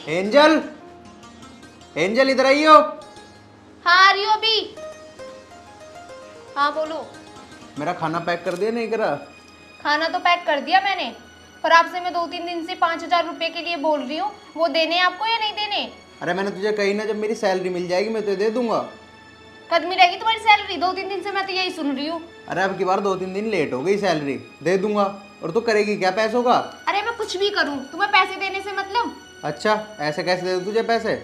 Angel, angel इधर आइयो। हाँ आ रही हो अभी। हाँ बोलो। मेरा खाना पैक कर दिया नहीं करा? खाना तो पैक कर दिया मैंने, पर आपसे मैं 2-3 दिन से 5,000 रुपए के लिए बोल रही हूँ, वो देने हैं आपको या नहीं देने? अरे मैंने तुझे कही ना, जब मेरी सैलरी मिल जाएगी मैं तुझे दे दूंगा। कद मिलेगी तुम्हारी सैलरी? 2-3 दिन से मैं तो यही सुन रही हूँ। अरे अब की बार 2-3 दिन लेट हो गई, सैलरी दे दूंगा। और तू करेगी क्या पैसों का? अरे मैं कुछ भी करूँ, तुम्हें पैसे देने से मतलब? अच्छा, ऐसे कैसे दे दूं तुझे पैसे?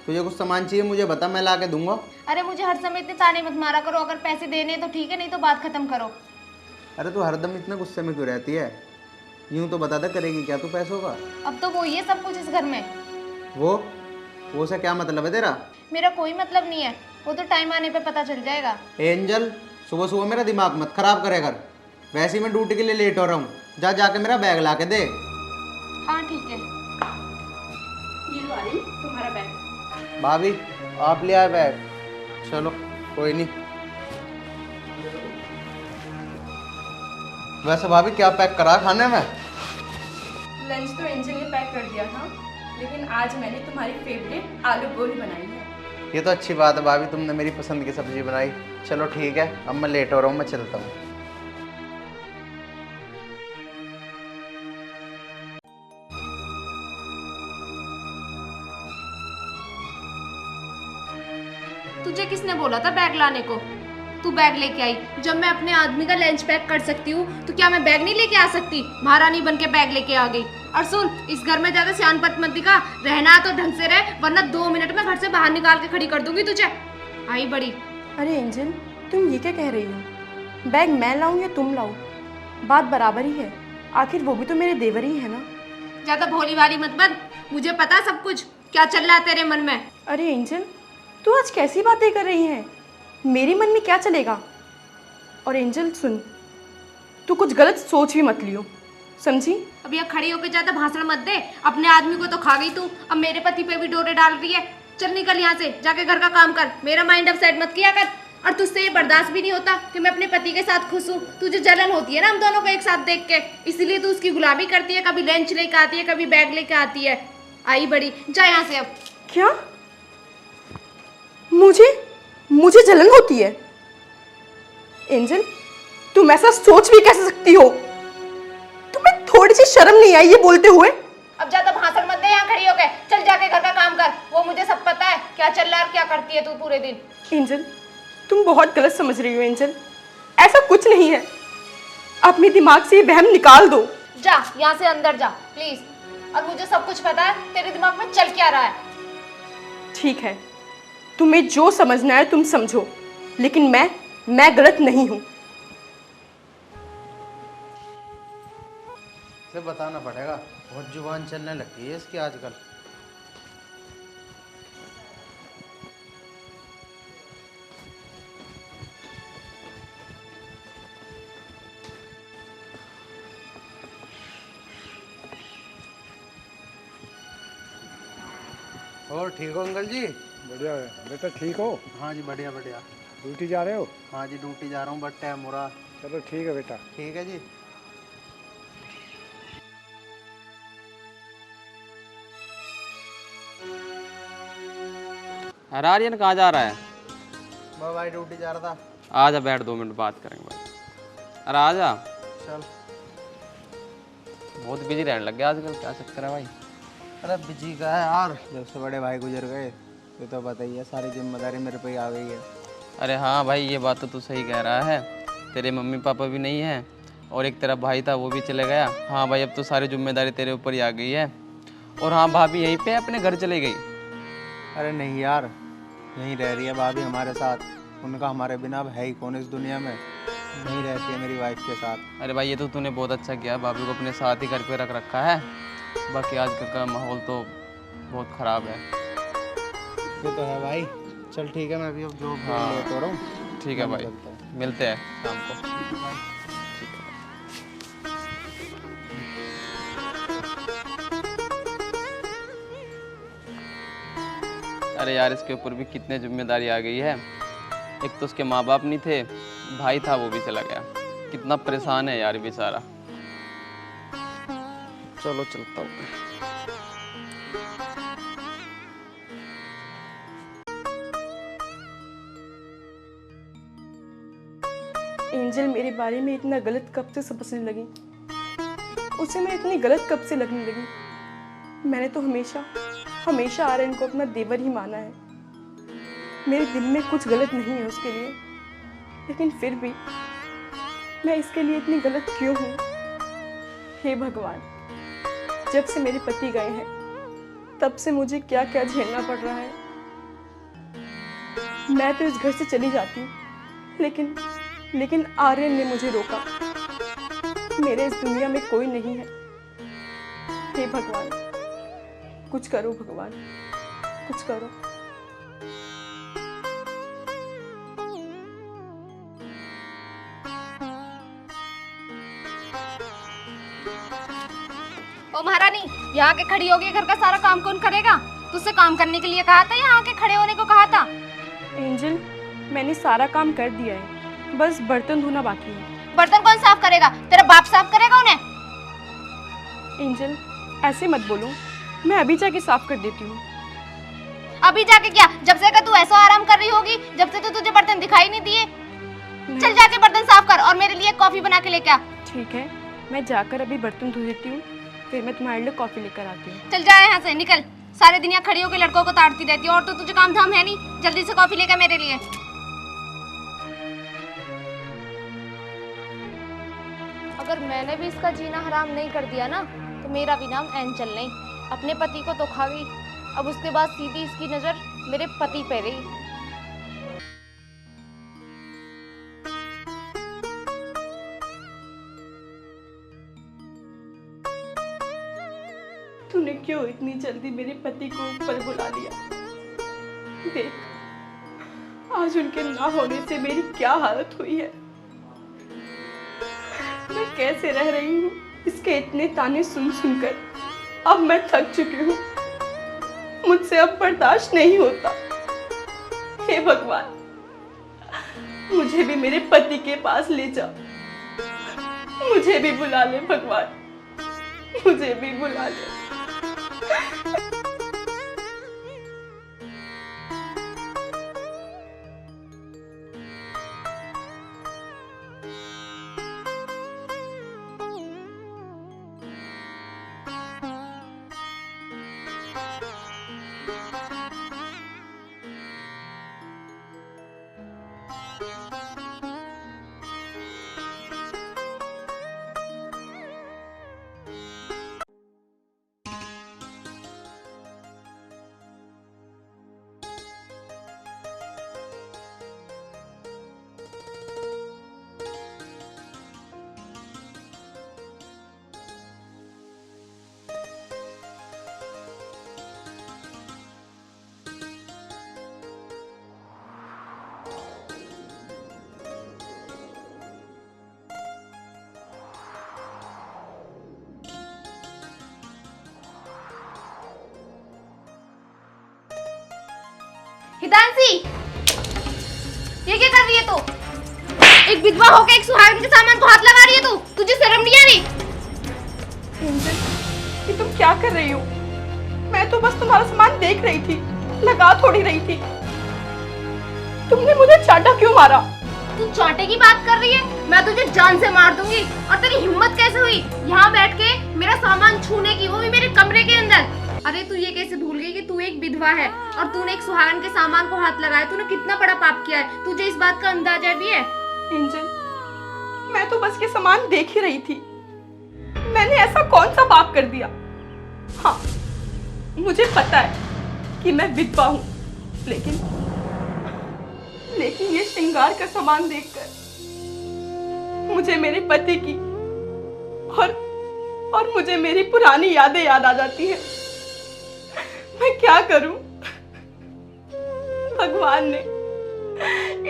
तुझे कुछ सामान चाहिए मुझे बता, मैं ला के दूंगा। अरे मुझे हर समय इतने ताने मत मारा करो, अगर पैसे देने हैं तो ठीक है, नहीं तो बात खत्म करो। अरे तू हरदम इतना गुस्से में क्यों रहती है? यूं तो बता दे, करेगी क्या तू पैसों का? अब तो वो ही है सब कुछ इस घर में। वो से क्या मतलब है तेरा? मेरा कोई मतलब नहीं है, वो तो टाइम आने पे पता चल जाएगा। एंजल, सुबह सुबह मेरा दिमाग मत खराब करे कर। वैसे ही मैं ड्यूटी के लिए लेट हो रहा हूँ, जा जाके मेरा बैग ला के दे। हाँ ठीक है। ये लो आर्यन, तुम्हारा बैग। भाभी आप ले आए बैग। चलो कोई नहीं। वैसे भाभी क्या पैक करा खाने में? लंच तो एंजल ने पैक कर दिया था, लेकिन आज मैंने तुम्हारी फेवरेट आलू गोली बनाई है। ये तो अच्छी बात है भाभी, तुमने मेरी पसंद की सब्जी बनाई। चलो ठीक है, अब मैं लेट हो रहा हूँ, मैं चलता हूँ। तुझे किसने बोला था बैग लाने को? तू बैग लेके आई। जब मैं अपने आदमी का लंच पैक कर सकती हूँ तो क्या मैं बैग नहीं लेके आ सकती? महारानी बन के बैग लेके आ गई। और सुन, इस घर में ज्यादा सियानपत मत दिखा, रहना तो ढंग से रह, वरना 2 मिनट में घर से बाहर निकाल के खड़ी कर दूंगी तुझे। आई बड़ी। अरे एंजल, तुम ये क्या कह रही हो? बैग मैं लाऊं या तुम लाओ, बात बराबर ही है। आखिर वो भी तो मेरे देवर ही है ना। ज्यादा भोली वाली मत बन, मुझे पता सब कुछ क्या चल रहा है तेरे मन में। अरे एंजल, तू आज कैसी बातें कर रही है? मेरे मन में क्या चलेगा? और एंजल सुन, तू कुछ गलत सोच भी मत लियो, समझी? अब यहाँ खड़ी होकर ज्यादा भाषण मत दे। अपने आदमी को तो खा गई तू, अब मेरे पति पे भी डोरे डाल रही है। चल निकल यहाँ से, जाके घर का काम कर, मेरा माइंड अपसेट मत किया कर। और तुझसे ये बर्दाश्त भी नहीं होता कि मैं अपने पति के साथ खुश हूँ। तुझे जलन होती है ना हम दोनों को एक साथ देख के, इसलिए तू उसकी गुलामी करती है। कभी लंच लेके आती है, कभी बैग लेके आती है। आई बड़ी, जा यहाँ से अब। क्या? मुझे जलन होती है? एंजल, तुम ऐसा सोच भी कैसे सकती हो? तुम्हें थोड़ी सी शर्म नहीं आई ये बोलते हुए? अब ज्यादा भाषण मत दे यहाँ खड़ी होके, चल जाके घर का काम कर। वो मुझे सब पता है क्या चल रहा है और क्या करती है तू पूरे दिन। एंजल, तुम बहुत गलत समझ रही हो। एंजल, ऐसा कुछ नहीं है, अपने दिमाग से ये वहम निकाल दो। जा यहाँ से अंदर जा प्लीज। और मुझे सब कुछ पता है तेरे दिमाग में चल क्या रहा है। ठीक है, तुम्हें जो समझना है तुम समझो, लेकिन मैं गलत नहीं हूं। इसे बताना पड़ेगा, बहुत जुबान चलने लगती है इसकी आजकल। और ठीक हो अंकल जी? बढ़िया है बेटा, ठीक हो? हाँ जी बढ़िया बढ़िया। ड्यूटी जा रहे हो? हाँ जी ड्यूटी जा रहा हूँ, बट टाइम हो रहा। चलो ठीक है बेटा। ठीक है जी। अरे आर्यन कहाँ जा रहा है? मैं भाई ड्यूटी जा रहा था। आजा बैठ, 2 मिनट बात करेंगे भाई। अरे आजा। चल। बहुत बिजी रहने लग गया आजकल, क्या चक्कर है भाई? अरे बिजी का है यार, जब से बड़े भाई गुजर गए ये तो पता ही है, सारी जिम्मेदारी मेरे पे ही आ गई है। अरे हाँ भाई, ये बात तो तू सही कह रहा है। तेरे मम्मी पापा भी नहीं है और एक तेरा भाई था वो भी चले गया। हाँ भाई, अब तो सारी जिम्मेदारी तेरे ऊपर ही आ गई है। और हाँ, भाभी यहीं पे अपने घर चली गई। अरे नहीं यार, यहीं रह रही है भाभी हमारे साथ। उनका हमारे बिना अब है ही कौन इस दुनिया में। यहीं रहती है मेरी वाइफ के साथ। अरे भाई, ये तो तूने बहुत अच्छा किया, भाभी को अपने साथ ही घर पे रख रखा है। बाकी आजकल का माहौल तो बहुत ख़राब है। ये तो है भाई। चल ठीक है, मैं भी अब जॉब लेट हो रहा हूँ। ठीक है भाई, मिलते हैं शाम को। अरे यार, इसके ऊपर भी कितने जिम्मेदारी आ गई है। एक तो उसके माँ बाप नहीं थे, भाई था वो भी चला गया। कितना परेशान है यार बेचारा। चलो चलता हूँ। एंजल मेरे बारे में इतना गलत कब से समझने लगी? उसे मैं इतनी गलत कब से लगने लगी? मैंने तो हमेशा हमेशा आर्यन को अपना देवर ही माना है। मेरे दिल में कुछ गलत नहीं है उसके लिए, लेकिन फिर भी मैं इसके लिए इतनी गलत क्यों हूँ? हे भगवान, जब से मेरे पति गए हैं तब से मुझे क्या क्या झेलना पड़ रहा है। मैं तो इस घर से चली जाती हूँ, लेकिन आर्यन ने मुझे रोका। मेरे इस दुनिया में कोई नहीं है। हे भगवान, कुछ करो भगवान, कुछ करो। ओ महारानी, यहाँ के खड़ी होगी, घर का सारा काम कौन करेगा? तुझसे काम करने के लिए कहा था, यहाँ के खड़े होने को कहा था? एंजल, मैंने सारा काम कर दिया है, बस बर्तन धोना बाकी है। बर्तन कौन साफ करेगा? तेरा बाप साफ करेगा उन्हें? एंजल, ऐसे मत बोलो, मैं अभी जाके साफ कर देती हूँ। अभी जाके क्या? जब से का तू ऐसा आराम कर रही होगी, जब से तो तुझे बर्तन दिखाई नहीं दिए। चल जाके बर्तन साफ कर और मेरे लिए कॉफी बना के लेके आ। ठीक है, मैं जाकर अभी बर्तन धो देती हूँ, फिर मैं तुम्हारे लिए कॉफी लेकर आती हूँ। चल जा यहाँ से, निकल। सारे दिन यहाँ खड़ी होकर लड़कों को ताड़ती रहती है, और तो तुझे काम धाम है नहीं। जल्दी से कॉफी लेकर मेरे लिए। अगर मैंने भी इसका जीना हराम नहीं कर दिया ना, तो मेरा भी नाम एंजल नहीं। अपने पति को तो खा गई, अब उसके बाद सीधी इसकी नजर मेरे पति पे रही। तूने क्यों इतनी जल्दी मेरे पति को ऊपर बुला लिया? देख, आज उनके ना होने से मेरी क्या हालत हुई है। मैं कैसे रह रही हूँ इसके इतने ताने सुन सुनकर। अब मैं थक चुकी हूँ, मुझसे अब बर्दाश्त नहीं होता। हे भगवान, मुझे भी मेरे पति के पास ले जा, मुझे भी बुला ले भगवान, मुझे भी बुला ले। हितांशी, ये क्या कर रही है तू? एक विधवा होकर एक सुहागन के सामान को हाथ लगा रही है तू? तुझे शर्म नहीं आ रही? एंजल, ये तुम क्या कर रही हो? मैं तो बस तुम्हारा सामान देख रही थी, लगा थोड़ी रही थी। तुमने मुझे चाटा क्यों मारा? तू चाटे की बात कर रही है? मैं तुझे जान से मार दूंगी। और तेरी हिम्मत कैसे हुई यहाँ बैठ के मेरा सामान छूने की, वो भी मेरे कमरे के अंदर? अरे तू ये कैसे भूल गई कि तू एक विधवा है और तूने एक सुहागन के सामान को हाथ लगाया? तूने कितना बड़ा पाप किया है, तुझे इस बात का अंदाजा भी है? एंजल, मैं तो बस ये सामान देख ही रही थी। मैंने ऐसा कौन सा पाप कर दिया? हाँ, मुझे पता है कि मैं विधवा हूँ, लेकिन ये श्रृंगार का सामान देखकर मुझे मेरे पति की और मुझे मेरी पुरानी यादें याद आ जाती है। मैं क्या करूं? भगवान ने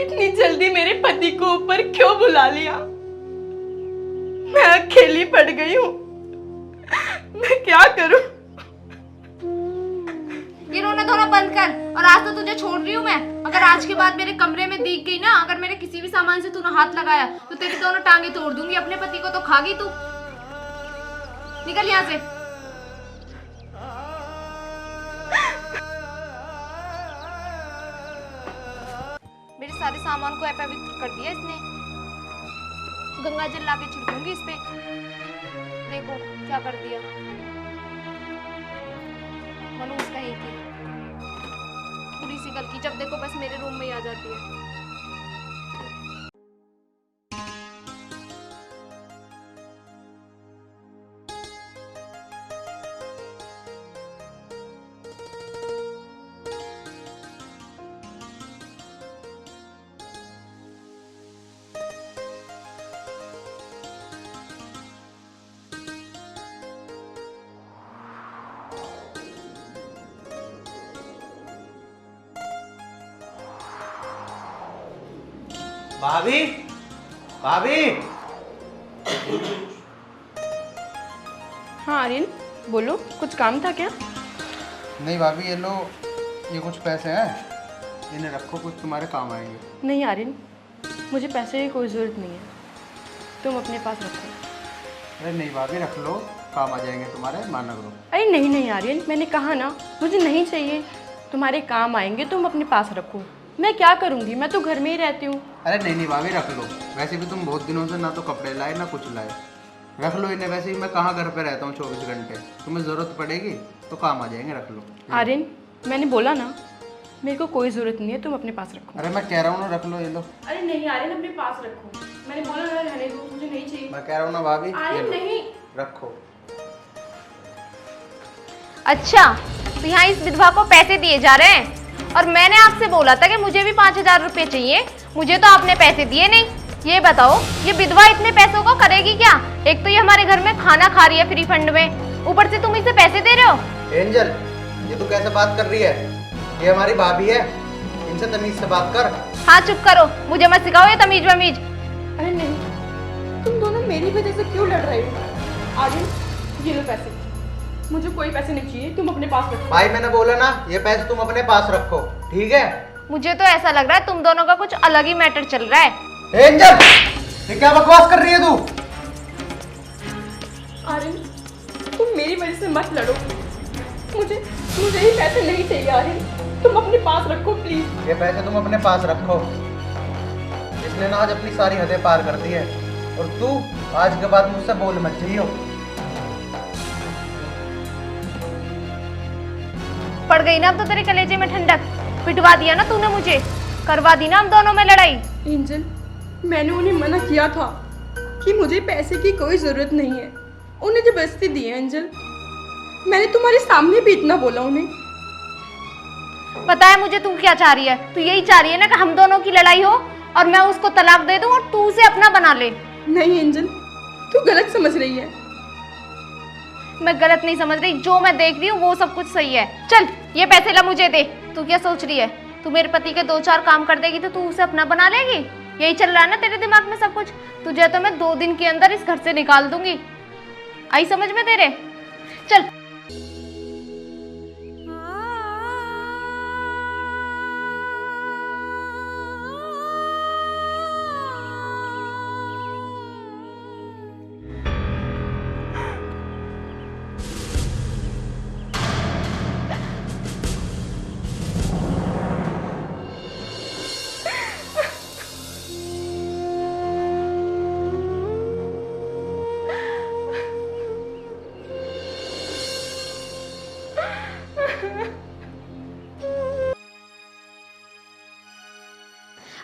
इतनी जल्दी मेरे पति को ऊपर क्यों बुला लिया? मैं अकेली पड़ गई हूं, मैं क्या करूं? ये रोना धोना बंद कर, और आज तो तुझे छोड़ रही हूँ मैं। अगर आज के बाद मेरे कमरे में दिख गई ना, अगर मेरे किसी भी सामान से तूने हाथ लगाया, तो तेरी दोनों टांगे तोड़ दूंगी। अपने पति को तो खा गई तू। निकल यहाँ से। मेरे सारे सामान को अपवित्र कर दिया इसने। गंगा जल लाके छिड़कूंगी इस पे। देखो क्या कर दिया मनूस कहीं की, पूरी सी गल की। जब देखो बस मेरे रूम में ही आ जाती है। भाभी, भाभी। हाँ आर्यन बोलो, कुछ काम था क्या? नहीं भाभी, ये लो, ये कुछ पैसे हैं, इन्हें रखो, कुछ तुम्हारे काम आएंगे। नहीं आर्यन, मुझे पैसे की कोई ज़रूरत नहीं है, तुम अपने पास रखो। अरे नहीं भाभी, रख लो, काम आ जाएंगे तुम्हारे, माना करो। अरे नहीं नहीं आर्यन, मैंने कहा ना मुझे नहीं चाहिए, तुम्हारे काम आएंगे, तुम अपने पास रखो। मैं क्या करूँगी, मैं तो घर में ही रहती हूँ। अरे नहीं नहीं भाभी, रख लो। वैसे भी तुम बहुत दिनों से ना तो कपड़े लाए ना कुछ लाए, रख लो इन्हें। वैसे भी मैं कहाँ घर पे रहता हूँ 24 घंटे, तुम्हें ज़रूरत पड़ेगी तो काम आ जाएंगे, रख लो। आर्यन मैंने बोला ना, मेरे को कोई ज़रूरत नहीं है, तुम अपने पास रखो। अरे मैं कह रहा हूँ ना, रख लो, ये लो। अरे नहीं आर्यन, अपने पास रखो, मैंने बोला ना रहने दो, मुझे नहीं चाहिए। मैं कह रहा हूँ ना भाभी, ये आर्यन लो, नहीं। रखो। अच्छा, तो यहाँ इस विधवा को पैसे दिए जा रहे हैं, और मैंने आपसे बोला था कि मुझे भी 5,000 रुपये चाहिए, मुझे तो आपने पैसे दिए नहीं। ये बताओ, ये विधवा इतने पैसों को करेगी क्या? एक तो ये हमारे घर में खाना खा रही है फ्री फंड में, ऊपर से तुम इसे पैसे दे रहे हो। एंजल, ये तू कैसे बात कर रही है? ये हमारी भाभी है, इनसे तमीज से बात कर। हाँ चुप करो, मुझे मत सिखाओ ये तमीज वमीज। अरे नहीं, तुम दोनों मेरी वजह से क्यों लड़ रहे हो? आर्यन ये लो पैसे, मुझे कोई पैसे नहीं चाहिए, तुम अपने पास रखो। भाई मैंने बोला ना, ये पैसे तुम अपने पास रखो, ठीक है? मुझे तो ऐसा लग रहा है तुम दोनों का कुछ अलग ही मैटर चल रहा है। एंजल, ये क्या बकवास कर रही है तू? आर्यन तुम मेरी वजह से मत लड़ो, मुझे मुझे ये पैसे नहीं चाहिए आर्यन, तुम अपने पास रखो प्लीज। ये पैसे तुम अपने पास रखो। इसने ना आज अपनी सारी हदें पार कर दी है, और तू आज के बाद मुझसे बोल मत जाइयो। पड़ गई ना अब तो तेरे कलेजे में ठंडक, पिटवा दिया ना तूने मुझे, करवा दी ना हम दोनों में लड़ाई। एंजल मैंने उन्हें मना किया था कि मुझे पैसे की कोई ज़रूरत नहीं है, उन्हें जबरदस्ती दी है। एंजल मैंने तुम्हारे सामने भी इतना बोला उन्हें। पता है मुझे तू क्या चाह रही है? तू यही चाह रही है ना कि हम दोनों की लड़ाई हो और मैं उसको तलाक दे दूं और तू उसे अपना बना ले। नहीं एंजल, तू गलत समझ रही है। मैं गलत नहीं समझ रही, जो मैं देख रही हूँ वो सब कुछ सही है। चल ये पैसे ला मुझे दे। तू क्या सोच रही है, तू मेरे पति के 2-4 काम कर देगी तो तू उसे अपना बना लेगी? यही चल रहा है ना तेरे दिमाग में सब कुछ? तुझे तो मैं 2 दिन के अंदर इस घर से निकाल दूंगी, आई समझ में तेरे? चल।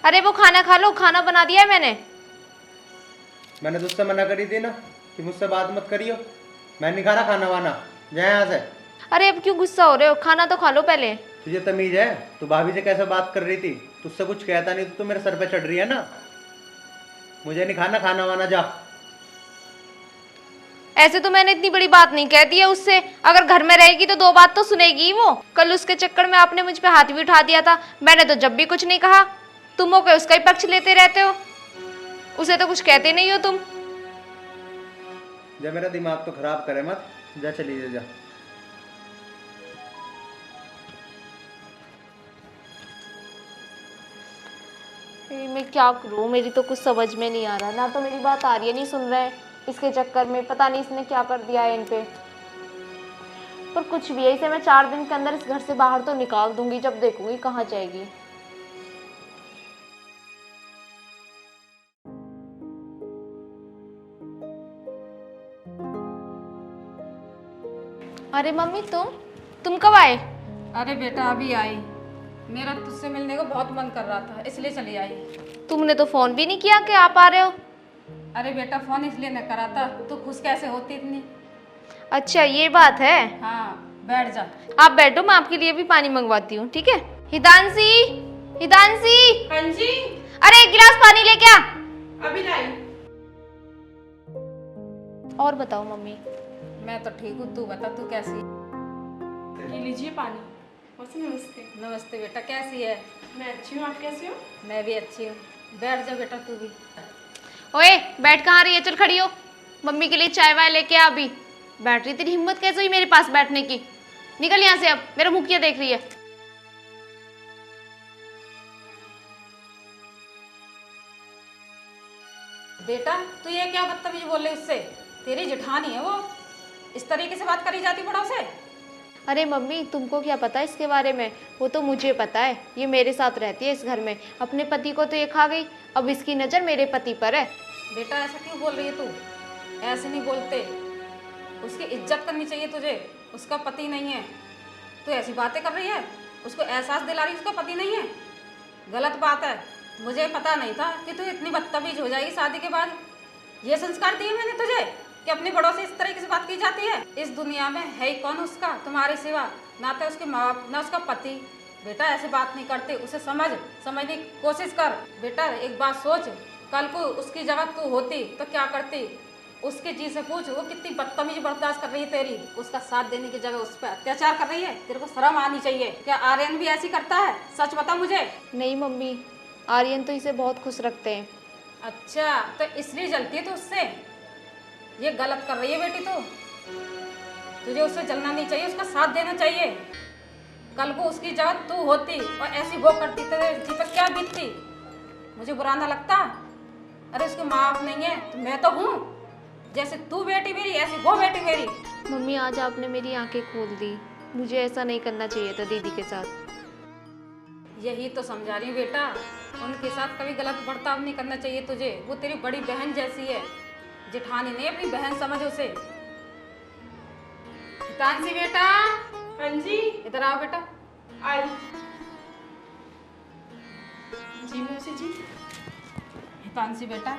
अरे वो खाना खा लो, खाना बना दिया है मैंने तुझसे मना करी थी ना कि मुझसे बात मत करियो। मैं नहीं खा रहा खाना वाना, जा यहाँ से। अरे अब क्यों गुस्सा हो रहे हो, खाना तो खा लो पहले। तुझे तमीज है? तू भाभी से कैसे बात कर रही थी? तुझसे कुछ कहता नहीं तो तू मेरे सर पे चढ़ रही है ना। मुझे नहीं खाना खाना वाना, जा। ऐसे तो मैंने इतनी बड़ी बात नहीं कह दी है उससे, अगर घर में रहेगी तो 2 बात तो सुनेगी ही वो। कल उसके चक्कर में आपने मुझ पे हाथ भी उठा दिया था, मैंने तो जब भी कुछ नहीं कहा। तुम होके उसका ही पक्ष लेते रहते हो, उसे तो कुछ कहते नहीं हो तुम। जा, मेरा दिमाग तो खराब करे मत, जा चली जा। मैं क्या करूं, मेरी तो कुछ समझ में नहीं आ रहा, ना तो मेरी बात आ रही है, नहीं सुन रहे हैं। इसके चक्कर में पता नहीं इसने क्या कर दिया है इन पे। पर कुछ भी है, इसे मैं 4 दिन के अंदर इस घर से बाहर तो निकाल दूंगी, जब देखूंगी कहाँ जाएगी। अरे मम्मी तुम कब आए? अरे बेटा अभी आई। मेरा तुझसे मिलने को बहुत मन कर रहा था, इसलिए चली आई। तुमने तो फोन भी नहीं किया कि आप आ रहे हो। अरे बेटा फोन इसलिए न करा था, तू खुश कैसे होती इतनी। अच्छा ये बात है। हाँ बैठ जा। आप बैठो, मैं आपके लिए भी पानी मंगवाती हूँ, ठीक है? हिदांशी, हिदांशी। हाँ जी, अरे एक गिलास पानी लेके आ। अभी लाई। और बताओ मम्मी। मैं तो ठीक हूँ, तू बता तू कैसी। ये लीजिए पानी। मौसी नमस्ते। नमस्ते बेटा, कैसी है? मैं अच्छी हूँ, आप कैसे हो? मैं भी अच्छी हूँ। बैठ जा बेटा तू भी। ओए बैठ कहाँ रही है, चल खड़ी हो। मम्मी के लिए चाय वाय लेके आ अभी। बैठ रही, तेरी हिम्मत कैसे हुई मेरे पास बैठने की? निकल यहाँ से, अब मेरा मुंह क्या देख रही है? बेटा तू ये क्या बदतमीज बोल रही उससे? तेरी जेठानी है वो, इस तरीके से बात करी जाती बड़ों से? अरे मम्मी तुमको क्या पता है इसके बारे में? वो तो मुझे पता है, ये मेरे साथ रहती है इस घर में। अपने पति को तो ये खा गई, अब इसकी नज़र मेरे पति पर है। बेटा ऐसा क्यों बोल रही है तू? ऐसे नहीं बोलते, उसकी इज्जत करनी चाहिए तुझे। उसका पति नहीं है, तू ऐसी बातें कर रही है। उसको एहसास दिला रही है उसका पति नहीं है, गलत बात है। मुझे पता नहीं था कि तू इतनी बदतमीज हो जाएगी शादी के बाद। ये संस्कार दिए मैंने तुझे कि अपने बड़ों से इस तरीके से बात की जाती है? इस दुनिया में है ही कौन उसका तुम्हारे सिवा? ना तो उसके माँ बाप, ना उसका पति। बेटा ऐसे बात नहीं करते, उसे समझने की कोशिश कर। बेटा एक बात सोच, कल को उसकी जगह तू होती तो क्या करती? उसके जी से पूछ, वो कितनी बदतमीजी बर्दाश्त कर रही है तेरी। उसका साथ देने की जगह उस पर अत्याचार कर रही है। तेरे को शर्म आनी चाहिए। क्या आर्यन भी ऐसी करता है? सच बता मुझे। नहीं मम्मी, आर्यन तो इसे बहुत खुश रखते हैं। अच्छा तो इसलिए जलती है तो उससे? ये गलत कर रही है बेटी तो। तुझे उससे जलना नहीं चाहिए, उसका साथ देना चाहिए। कल को उसकी जगह तू होती और ऐसी वो करती तो जी पर क्या बीतती? मुझे बुरा ना लगता? अरे उसके माँ बाप नहीं है तो मैं तो हूँ। जैसे तू बेटी मेरी, ऐसी वो बेटी मेरी। मम्मी आज आपने मेरी आंखें खोल दी। मुझे ऐसा नहीं करना चाहिए था दीदी के साथ। यही तो समझा रही हूँ बेटा, उनके साथ कभी गलत बर्ताव नहीं करना चाहिए तुझे। वो तेरी बड़ी बहन जैसी है, जेठानी नहीं, अपनी बहन समझ उसे। हितांशी बेटा। हाँ जी, इधर आओ बेटा। आई। जी मौसी जी। हितांशी बेटा,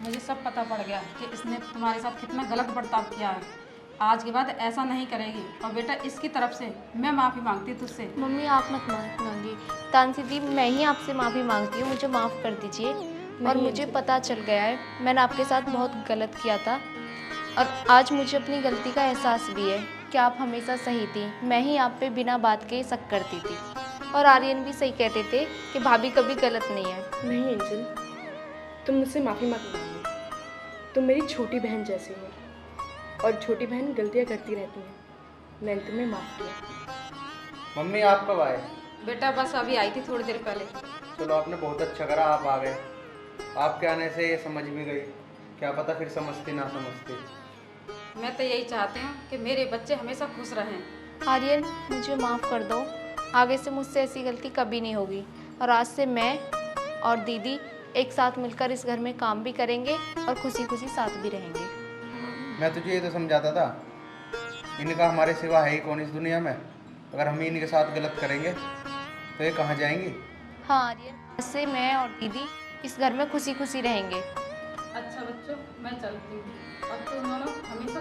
मुझे सब पता पड़ गया कि इसने तुम्हारे साथ कितना गलत बर्ताव किया है। आज के बाद ऐसा नहीं करेगी। और बेटा इसकी तरफ से मैं माफ़ी मांगती तुझसे। मम्मी आप मत मांगिए। तानसी दी, मैं ही आपसे माफ़ी मांगती हूँ, मुझे माफ़ कर दीजिए। और मुझे पता चल गया है मैंने आपके साथ बहुत गलत किया था, और आज मुझे अपनी गलती का एहसास भी है कि आप हमेशा सही थी। मैं ही आप पे बिना बात के शक करती थी, और आर्यन भी सही कहते थे कि भाभी कभी गलत नहीं है। नहीं एंजल, तुम मुझसे माफ़ी मत मांगो। तुम मेरी छोटी बहन जैसी हो, और छोटी बहन गलतियाँ करती रहती हैं। मैंने तुम्हें माफ़ किया। मम्मी आप कब आए? बेटा बस अभी आई थी थोड़ी देर पहले। चलो आपने बहुत अच्छा करा, आप आ गए। आपके आने से ये समझ भी गई, क्या पता फिर समझती ना समझती। मैं तो यही चाहती हूँ कि मेरे बच्चे हमेशा खुश रहें। आर्यन मुझे माफ़ कर दो, आगे से मुझसे ऐसी गलती कभी नहीं होगी। और आज से मैं और दीदी एक साथ मिलकर इस घर में काम भी करेंगे और खुशी खुशी साथ भी रहेंगे। मैं तुझे ये तो समझाता था, इनका हमारे सिवा है ही कौन इस दुनिया में। अगर हम ही इनके साथ गलत करेंगे तो ये कहाँ जाएंगी? हाँ आर्यन, आज से मैं और दीदी इस घर में खुशी खुशी रहेंगे। अच्छा बच्चों, मैं चलती हूँ। अब तुम दोनों हमेशा